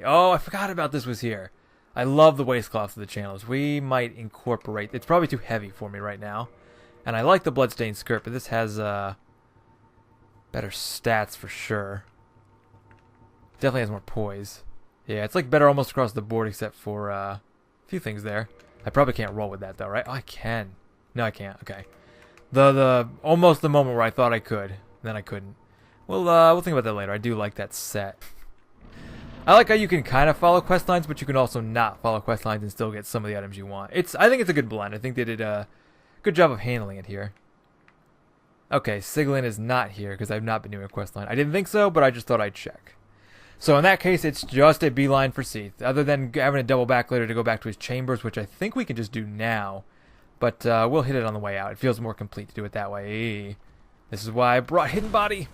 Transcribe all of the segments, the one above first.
Oh, I forgot about this was here. I love the waistcloths of the channels. We might incorporate... It's probably too heavy for me right now. And I like the bloodstained skirt, but this has better stats for sure. Definitely has more poise. Yeah, it's like better almost across the board except for a few things there. I probably can't roll with that though, right? Oh, I can. No, I can't. Okay. The almost the moment where I thought I could, then I couldn't. We'll think about that later. I do like that set. I like how you can kind of follow quest lines, but you can also not follow quest lines and still get some of the items you want. I think it's a good blend. I think they did a good job of handling it here. Okay, Siglin is not here because I've not been doing a quest line. I didn't think so, but I just thought I'd check. So in that case, it's just a beeline for Seath. Other than having to double back later to go back to his chambers, which I think we can just do now. But we'll hit it on the way out. It feels more complete to do it that way. This is why I brought Hidden Body.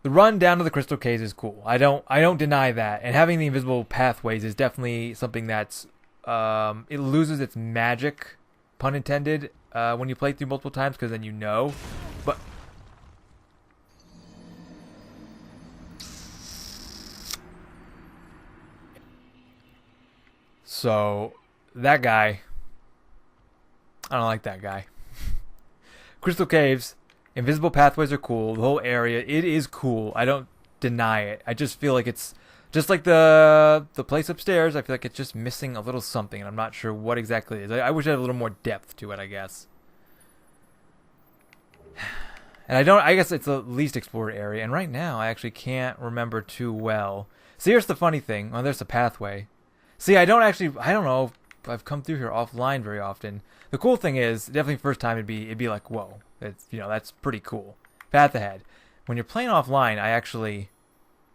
The run down to the Crystal Caves is cool. I don't deny that. And having the invisible pathways is definitely something that's... it loses its magic, pun intended, when you play through multiple times, because then you know. But... So, that guy... I don't like that guy. Crystal Caves... Invisible pathways are cool. The whole area, it is cool. I don't deny it. I just feel like it's just like the place upstairs. I feel like it's just missing a little something, and I'm not sure what exactly it is. I wish I had a little more depth to it, I guess. And I guess it's the least explored area, and right now I actually can't remember too well. See, here's the funny thing. Oh, there's a pathway. See, I don't know if I've come through here offline very often. The cool thing is, definitely first time it'd be like, whoa. It's, that's pretty cool. Path ahead. When you're playing offline, okay,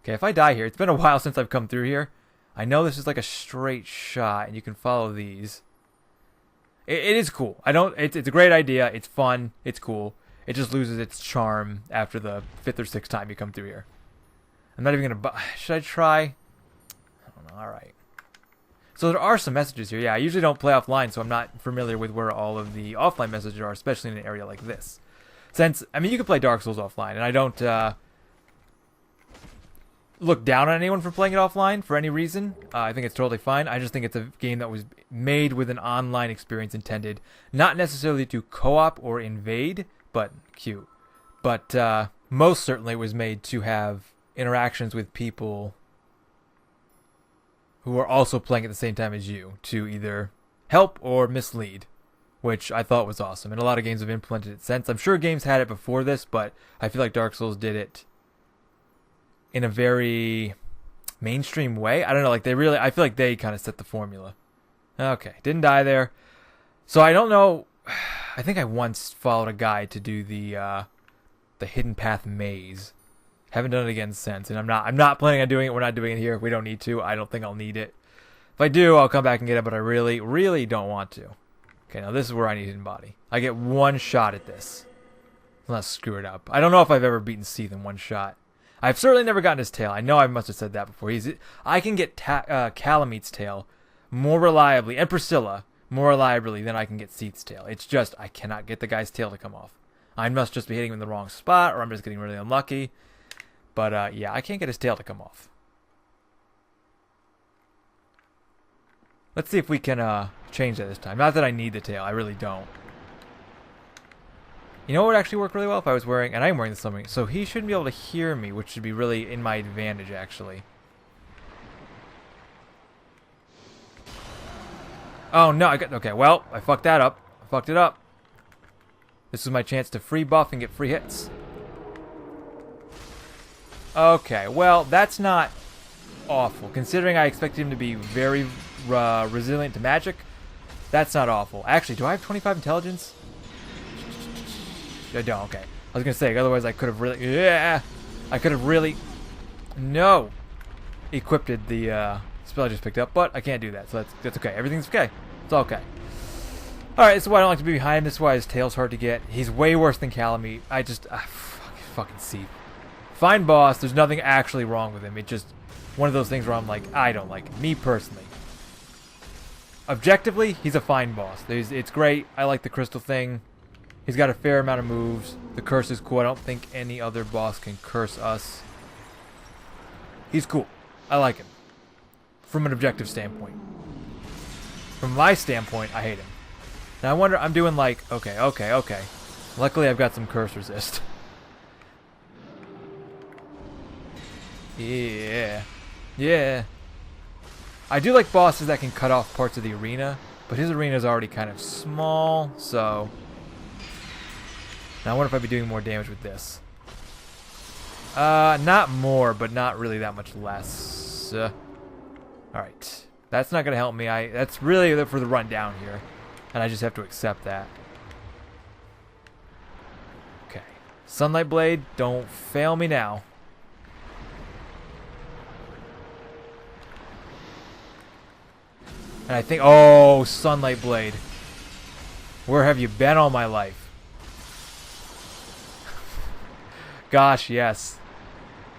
if I die here, it's been a while since I've come through here. I know this is like a straight shot, and you can follow these. It is cool. It's a great idea. It's fun. It's cool. It just loses its charm after the 5th or 6th time you come through here. I'm not even gonna should I try? I don't know. Alright. So there are some messages here. Yeah, I usually don't play offline, so I'm not familiar with where all of the offline messages are, especially in an area like this. Since, I mean, you can play Dark Souls offline, and I don't look down on anyone for playing it offline for any reason. I think it's totally fine. I just think it's a game that was made with an online experience intended, not necessarily to co-op or invade, but cute. But most certainly it was made to have interactions with people who are also playing at the same time as you, to either help or mislead, which I thought was awesome. And a lot of games have implemented it since. I'm sure games had it before this, but I feel like Dark Souls did it in a very mainstream way. I don't know, I feel like they kind of set the formula. Okay, didn't die there. So I don't know, I think I once followed a guide to do the Hidden Path maze. Haven't done it again since, and I'm not planning on doing it. We're not doing it here. We don't need to. I don't think I'll need it. If I do, I'll come back and get it, but I really, really don't want to. Okay, now this is where I need Hidden Body. I get one shot at this. Let's screw it up. I don't know if I've ever beaten Seath in one shot. I've certainly never gotten his tail. I know I must have said that before. I can get Calamete's tail more reliably, and Priscilla more reliably than I can get Seath's tail. It's just, I cannot get the guy's tail to come off. I must just be hitting him in the wrong spot, or I'm just getting really unlucky. But, yeah, I can't get his tail to come off. Let's see if we can change that this time. Not that I need the tail. I really don't. You know what would actually work really well if I was wearing... And I am wearing the something. So he shouldn't be able to hear me, which should be really in my advantage, actually. Oh, no. Okay, well, I fucked that up. I fucked it up. This is my chance to free buff and get free hits. Okay, well, that's not awful. Considering I expected him to be very resilient to magic, that's not awful. Actually, do I have 25 intelligence? I don't, okay. I was going to say, otherwise I could have really... Yeah! I could have really... No! Equipped the spell I just picked up, but I can't do that, so that's okay. Everything's okay. It's all okay. Alright, this is why I don't like to be behind him. This is why his tail's hard to get. He's way worse than Calamite. I just... fucking see. Fine boss, there's nothing actually wrong with him. It's just one of those things where I'm like, I don't like him. Me personally. Objectively, he's a fine boss. It's great. I like the crystal thing. He's got a fair amount of moves. The curse is cool. I don't think any other boss can curse us. He's cool. I like him. From an objective standpoint. From my standpoint, I hate him. Now I wonder, I'm doing like, okay. Luckily I've got some curse resist. Yeah. I do like bosses that can cut off parts of the arena, but his arena is already kind of small, so... Now I wonder if I'd be doing more damage with this. Not more, but not really that much less. Alright. That's not going to help me. That's really for the run down here. And I just have to accept that. Okay. Sunlight Blade, don't fail me now. And I think... Oh, Sunlight Blade. Where have you been all my life? Gosh, yes.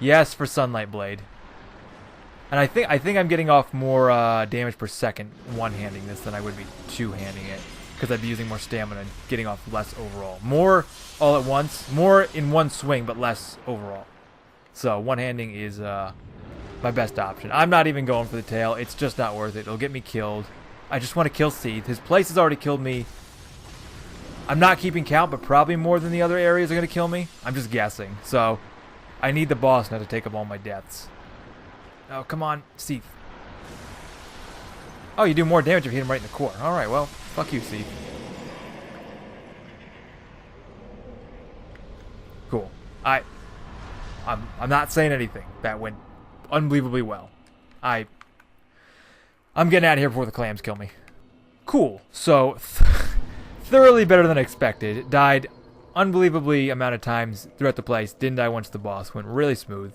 Yes for Sunlight Blade. And I think I'm getting off more damage per second one-handing this than I would be two-handing it. Because I'd be using more stamina and getting off less overall. More all at once. More in one swing, but less overall. So one-handing is my best option. I'm not even going for the tail. It's just not worth it. It'll get me killed. I just want to kill Seath. His place has already killed me. I'm not keeping count, but probably more than the other areas are going to kill me. I'm just guessing. So I need the boss now to take up all my deaths. Oh, come on, Seath. Oh, you do more damage if you hit him right in the core. Alright, well, fuck you, Seath. Cool. I'm not saying anything. That went unbelievably well. I'm getting out of here before the clams kill me. Cool. So, thoroughly better than expected. It died unbelievably amount of times throughout the place. Didn't die once the boss. Went really smooth.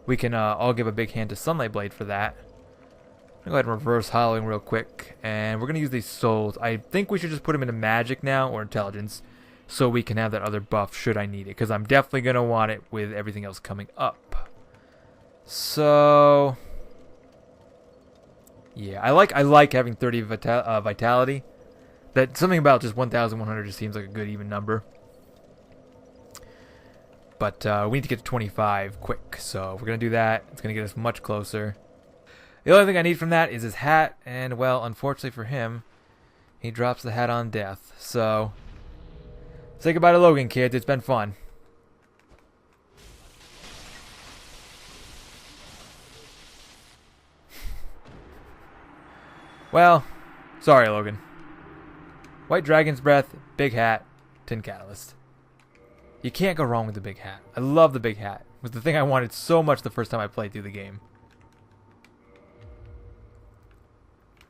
We can all give a big hand to Sunlight Blade for that. I'm going to go ahead and reverse hollowing real quick. And we're going to use these souls. I think we should just put them into magic now, or intelligence, so we can have that other buff should I need it. Because I'm definitely going to want it with everything else coming up. So... yeah, I like having 30 vitality. That something about just 1,100 just seems like a good even number. But we need to get to 25 quick, so we're going to do that. It's going to get us much closer. The only thing I need from that is his hat, and, well, unfortunately for him, he drops the hat on death. So, say goodbye to Logan, kids. It's been fun. Well, sorry, Logan. White Dragon's Breath, big hat, tin catalyst. You can't go wrong with the big hat. I love the big hat. It was the thing I wanted so much the first time I played through the game.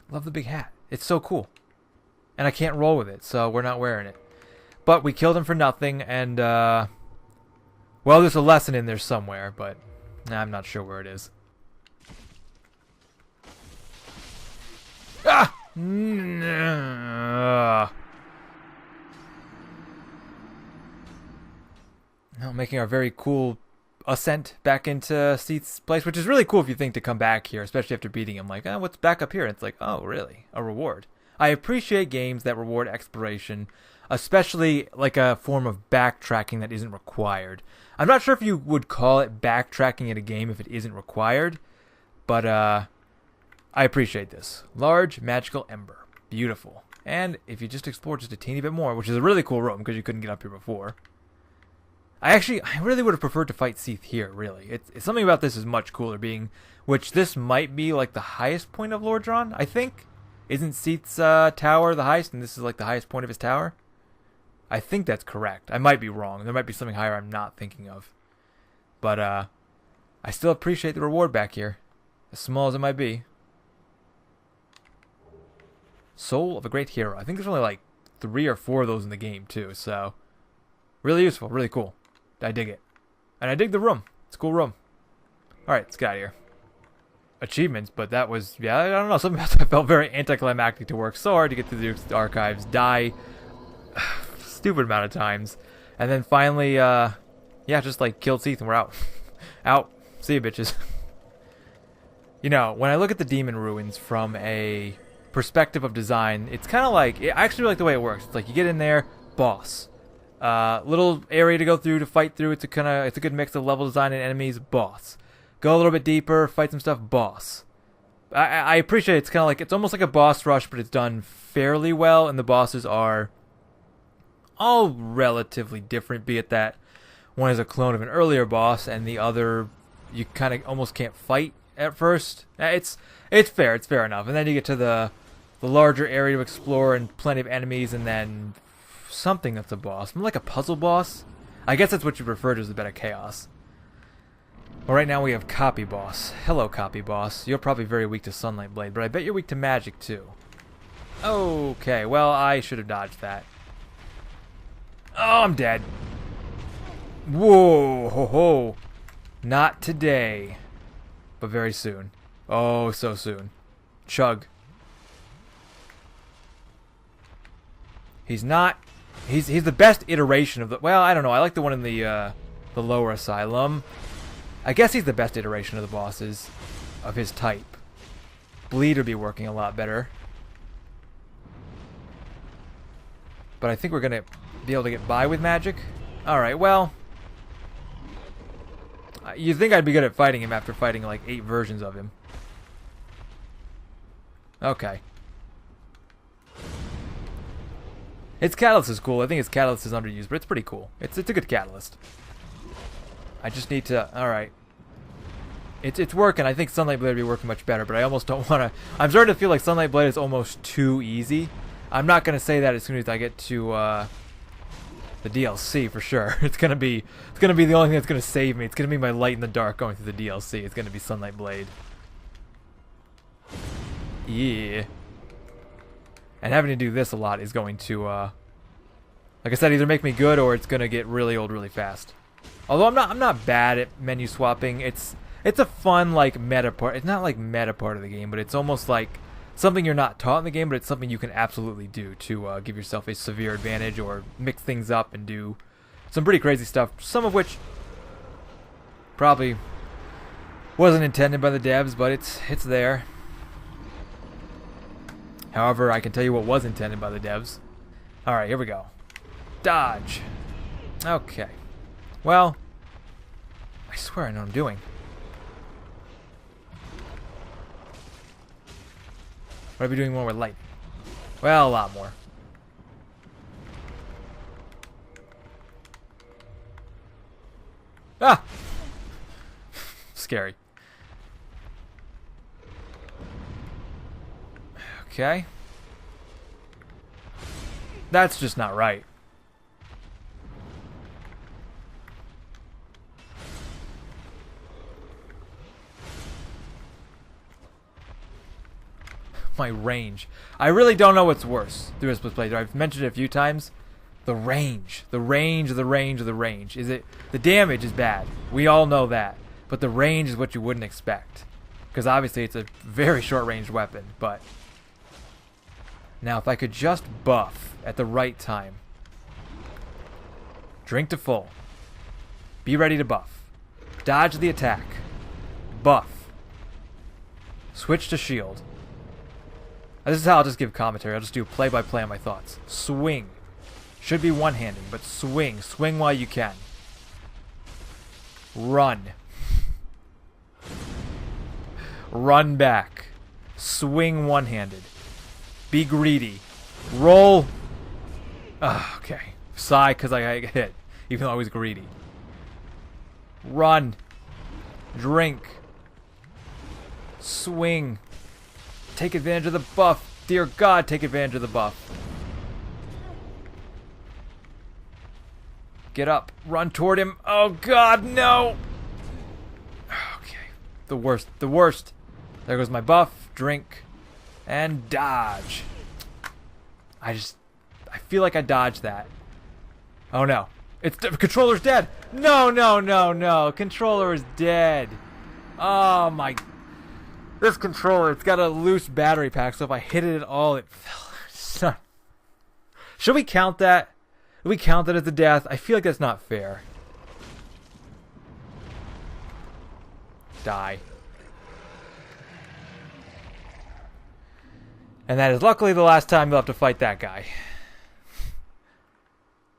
Love the big hat. It's so cool. And I can't roll with it, so we're not wearing it. But we killed him for nothing, and, well, there's a lesson in there somewhere, but I'm not sure where it is. Ah! Now making our very cool ascent back into Seath's place, which is really cool if you think to come back here, especially after beating him. Like, what's back up here? And it's like, oh, really? A reward. I appreciate games that reward exploration, especially like a form of backtracking that isn't required. I'm not sure if you would call it backtracking in a game if it isn't required, but I appreciate this. Large magical ember. Beautiful. And if you just explore just a teeny bit more, which is a really cool room because you couldn't get up here before. I really would have preferred to fight Seath here, really. It's something about this is much cooler, being, which this might be like the highest point of Lordran, I think. Isn't Seath's tower the highest, and this is like the highest point of his tower? I think that's correct. I might be wrong. There might be something higher I'm not thinking of. But I still appreciate the reward back here, as small as it might be. Soul of a Great Hero. I think there's only like 3 or 4 of those in the game, too, so... really useful, really cool. I dig it. And I dig the room. It's a cool room. Alright, let's get out of here. Achievements, but that was... yeah, I don't know. Something about that felt very anticlimactic to work so hard to get through the archives. Die... stupid amount of times. And then finally, yeah, just like killed Seath and we're out. Out. See you, bitches. You know, when I look at the Demon Ruins from a perspective of design, it's kind of like... I actually like the way it works. It's like you get in there, boss. Little area to go through to fight through. It's a good mix of level design and enemies. Boss. go a little bit deeper, fight some stuff, boss. I appreciate it's kind of like, it's almost like a boss rush, but it's done fairly well, and the bosses are all relatively different, be it that one is a clone of an earlier boss, and the other you kind of almost can't fight at first. It's fair enough. And then you get to the larger area to explore and plenty of enemies, and then something that's a boss. More like a puzzle boss. I guess that's what you refer to as a bit of chaos. Well, right now we have Copy Boss. Hello, Copy Boss. You're probably very weak to Sunlight Blade, but I bet you're weak to magic, too. Okay, well, I should have dodged that. Oh, I'm dead. Whoa, ho, ho. Not today, but very soon. Oh, so soon. Chug. He's not... He's the best iteration of the... Well, I don't know. I like the one in the lower asylum. I guess he's the best iteration of the bosses of his type. Bleed would be working a lot better. But I think we're going to be able to get by with magic. Alright, well... You'd think I'd be good at fighting him after fighting like 8 versions of him. Okay. Its catalyst is cool. I think its catalyst is underused, but it's pretty cool. It's a good catalyst. I just need to... Alright. It's working. I think Sunlight Blade would be working much better, but I almost don't want to... I'm starting to feel like Sunlight Blade is almost too easy. I'm not going to say that as soon as I get to the DLC for sure. It's gonna be the only thing that's gonna save me. It's gonna be my light in the dark going through the DLC. It's gonna be Sunlight Blade. Yeah. And having to do this a lot is going to, like I said, either make me good or it's gonna get really old really fast. Although I'm not bad at menu swapping. It's a fun like meta part. It's not like meta part of the game, but it's almost like something you're not taught in the game, but it's something you can absolutely do to give yourself a severe advantage or mix things up and do some pretty crazy stuff. Some of which probably wasn't intended by the devs, but it's there. However, I can tell you what was intended by the devs. Alright, here we go. Dodge. Okay. Well, I swear I know what I'm doing. What are we doing more with light? Well, a lot more. Ah! Scary. Okay. That's just not right. My range. I really don't know what's worse through this playthrough. I've mentioned it a few times. The range. The range. Is it... The damage is bad. We all know that. But the range is what you wouldn't expect. Because obviously it's a very short-range weapon, but... Now, if I could just buff at the right time. Drink to full. Be ready to buff. Dodge the attack. Buff. Switch to shield. This is how I'll just give commentary. I'll just do play-by-play on my thoughts. Swing. Should be one-handing, but swing. Swing while you can. Run. Run back. Swing one-handed. Be greedy. Roll. Okay. Sigh because I get hit, even though I was greedy. Run. Drink. Swing. Take advantage of the buff. Dear God, take advantage of the buff. Get up. Run toward him. Oh God, no. Okay. The worst. The worst. There goes my buff. Drink. And dodge. I feel like I dodged that. Oh no. The controller's dead. No, no, no, no. Controller is dead. Oh my. This controller, it's got a loose battery pack, so if I hit it at all, it fell. Should we count that? Should we count that as a death? I feel like that's not fair. Die. And that is luckily the last time you'll have to fight that guy.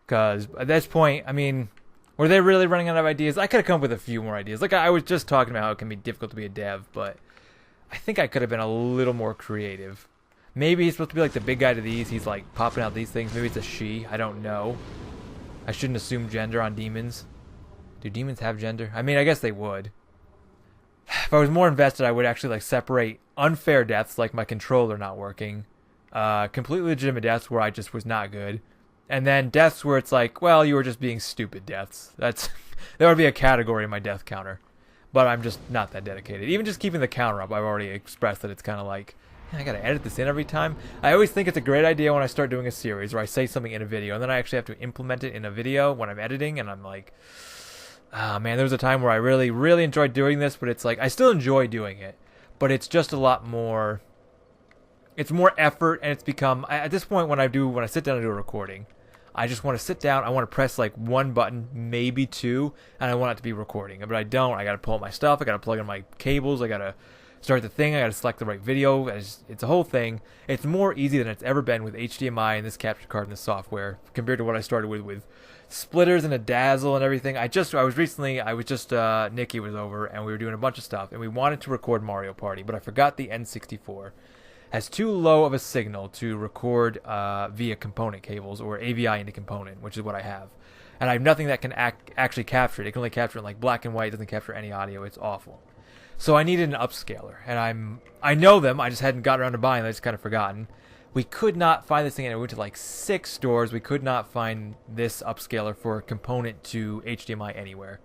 Because at this point, I mean, Were they really running out of ideas? I could have come up with a few more ideas. Like, I was just talking about how it can be difficult to be a dev, but I think I could have been a little more creative. Maybe he's supposed to be like the big guy to these. He's like popping out these things. Maybe it's a she. I don't know. I shouldn't assume gender on demons. Do demons have gender? I mean, I guess they would. If I was more invested, I would actually like separate unfair deaths, like my controller not working, completely legitimate deaths where I just was not good, and then deaths where it's like, well, you were just being stupid deaths. That would be a category in my death counter. But I'm just not that dedicated. Even just keeping the counter up, I've already expressed that it's kind of like, I gotta edit this in every time. I always think it's a great idea when I start doing a series where I say something in a video, and then I actually have to implement it in a video when I'm editing, and I'm like, ah, man, there was a time where I really, really enjoyed doing this, but it's like, I still enjoy doing it, but it's just a lot more, it's more effort, and it's become, at this point when I sit down to do a recording, I just want to sit down, I want to press like one button, maybe two, and I want it to be recording. But I don't. I got to pull up my stuff, I got to plug in my cables, I got to start the thing, I got to select the right video. It's a whole thing. It's more easy than it's ever been with HDMI and this capture card and this software compared to what I started with splitters and a dazzle and everything. Nikki was over and we were doing a bunch of stuff and we wanted to record Mario Party, but I forgot the N64 has too low of a signal to record via component cables or AVI into component, which is what I have. And I have nothing that can actually capture it. It can only capture it in like black and white. It doesn't capture any audio. It's awful. So I needed an upscaler, and I know them. I just hadn't got around to buying them. I just kind of forgotten. We could not find this thing, and I went to like 6 stores. We could not find this upscaler for a component to HDMI anywhere.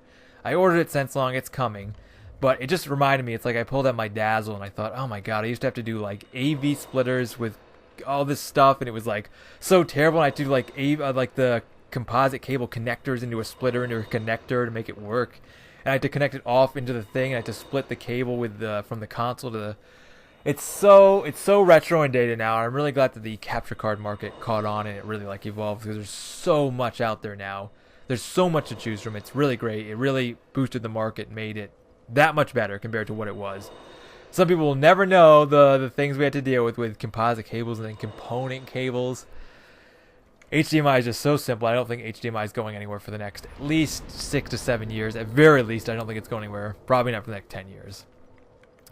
I ordered it since long. It's coming. But it just reminded me, it's like I pulled out my Dazzle and I thought, oh my god, I used to have to do like AV splitters with all this stuff, and it was like so terrible. And I had to do like the composite cable connectors into a splitter into a connector to make it work. And I had to connect it off into the thing, and I had to split the cable with from the console to the. It's so retro and dated now. I'm really glad that the capture card market caught on and it really like evolved, because there's so much out there now. There's so much to choose from. It's really great. It really boosted the market, made it that much better compared to what it was. Some people will never know the things we had to deal with composite cables and then component cables. HDMI is just so simple. I don't think HDMI is going anywhere for the next at least 6 to 7 years. At very least, I don't think it's going anywhere. Probably not for the next 10 years.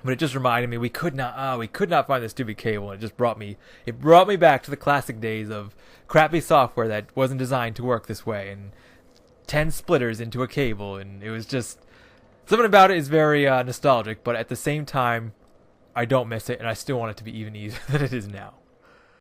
But it just reminded me we could not find this stupid cable. And it brought me back to the classic days of crappy software that wasn't designed to work this way, and 10 splitters into a cable, and it was just. Something about it is very nostalgic, but at the same time, I don't miss it, and I still want it to be even easier than it is now.